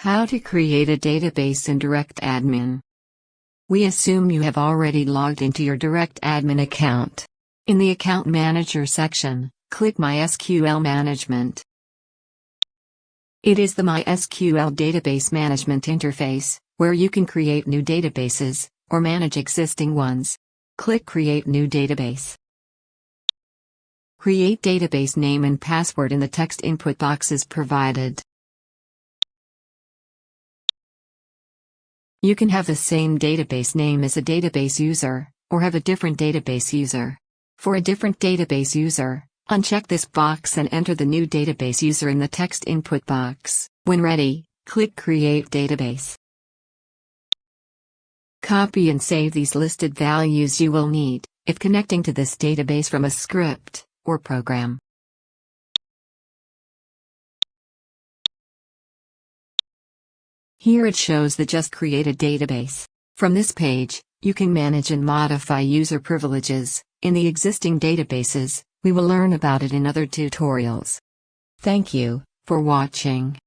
How to create a database in DirectAdmin. We assume you have already logged into your DirectAdmin account. In the Account Manager section, click MySQL Management. It is the MySQL Database Management interface, where you can create new databases, or manage existing ones. Click Create New Database. Create database name and password in the text input boxes provided. You can have the same database name as a database user, or have a different database user. For a different database user, uncheck this box and enter the new database user in the text input box. When ready, click Create Database. Copy and save these listed values you will need, if connecting to this database from a script or program. Here it shows the just created database. From this page, you can manage and modify user privileges. In the existing databases, we will learn about it in other tutorials. Thank you for watching.